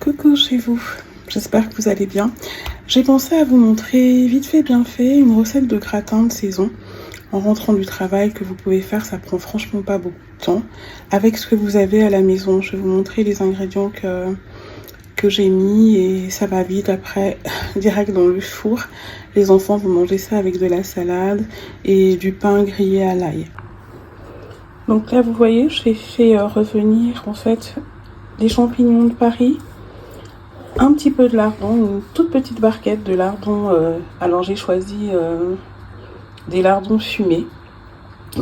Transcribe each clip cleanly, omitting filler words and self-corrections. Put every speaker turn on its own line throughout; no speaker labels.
Coucou chez vous, j'espère que vous allez bien. J'ai pensé à vous montrer vite fait bien fait une recette de gratin de saison en rentrant du travail que vous pouvez faire, ça prend franchement pas beaucoup de temps avec ce que vous avez à la maison. Je vais vous montrer les ingrédients que j'ai mis et ça va vite après, direct dans le four. Les enfants vont manger ça avec de la salade et du pain grillé à l'ail. Donc là vous voyez, j'ai fait revenir en fait des champignons de Paris, un petit peu de lardon, une toute petite barquette de lardon. Alors j'ai choisi des lardons fumés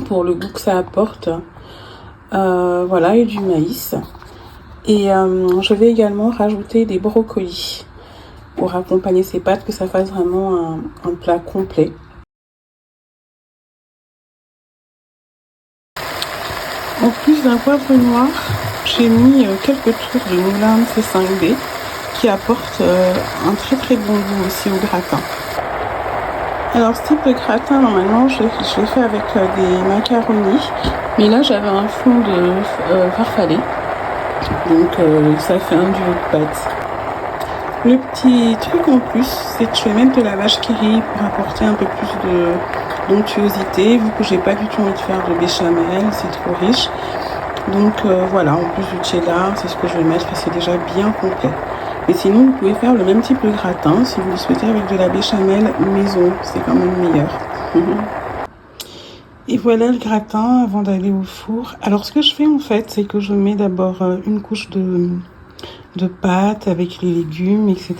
pour le goût que ça apporte. Voilà, et du maïs. Et je vais également rajouter des brocolis pour accompagner ces pâtes, que ça fasse vraiment un plat complet. En plus d'un poivre noir, j'ai mis quelques tours de moulin C5B qui apporte un très bon goût aussi au gratin. Alors ce type de gratin, normalement je l'ai fait avec des macaronis, mais là j'avais un fond de farfalle, donc ça fait un duo de pâtes. Le petit truc en plus, c'est que je vais mettre de la vache qui rit pour apporter un peu plus d'onctuosité, vu que j'ai pas du tout envie de faire de béchamel, c'est trop riche. Donc voilà, en plus du cheddar, c'est ce que je vais mettre et c'est déjà bien complet. Et sinon, vous pouvez faire le même type de gratin si vous le souhaitez avec de la béchamel maison, c'est quand même meilleur. Et voilà le gratin avant d'aller au four. Alors ce que je fais en fait, c'est que je mets d'abord une couche de pâte avec les légumes, etc.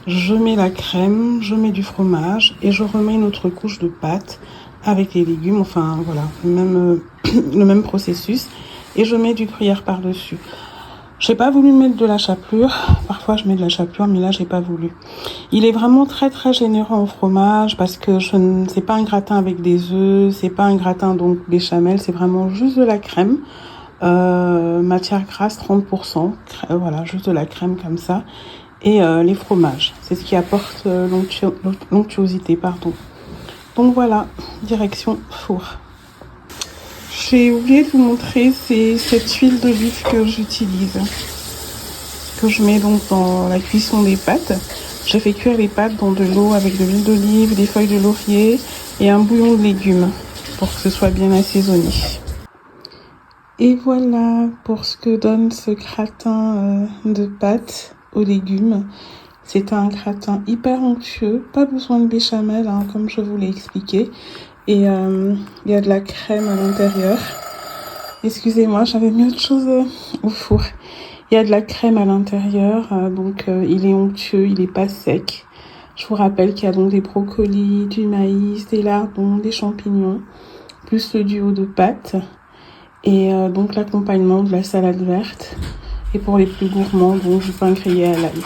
Je mets la crème, je mets du fromage et je remets une autre couche de pâte avec les légumes, enfin voilà, le même processus. Et je mets du gruyère par-dessus. J'ai pas voulu mettre de la chapelure, parfois je mets de la chapelure, mais là j'ai pas voulu. Il est vraiment très généreux en fromage parce que c'est pas un gratin avec des œufs, c'est pas un gratin donc béchamel, c'est vraiment juste de la crème. Matière grasse 30%, voilà, juste de la crème comme ça. Et les fromages, c'est ce qui apporte l'onctuosité, pardon. Donc voilà, direction four. J'ai oublié de vous montrer, c'est cette huile d'olive que j'utilise, que je mets donc dans la cuisson des pâtes. J'ai fait cuire les pâtes dans de l'eau avec de l'huile d'olive, des feuilles de laurier et un bouillon de légumes pour que ce soit bien assaisonné. Et voilà pour ce que donne ce gratin de pâtes aux légumes. C'est un gratin hyper onctueux, pas besoin de béchamel hein, comme je vous l'ai expliqué. Et il y a de la crème à l'intérieur. Excusez-moi, j'avais mis autre chose au four. Il y a de la crème à l'intérieur, donc il est onctueux, il n'est pas sec. Je vous rappelle qu'il y a donc des brocolis, du maïs, des lardons, des champignons, plus le duo de pâtes. Et donc l'accompagnement de la salade verte. Et pour les plus gourmands, donc du pain grillé à l'ail.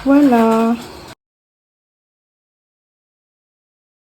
Voilà.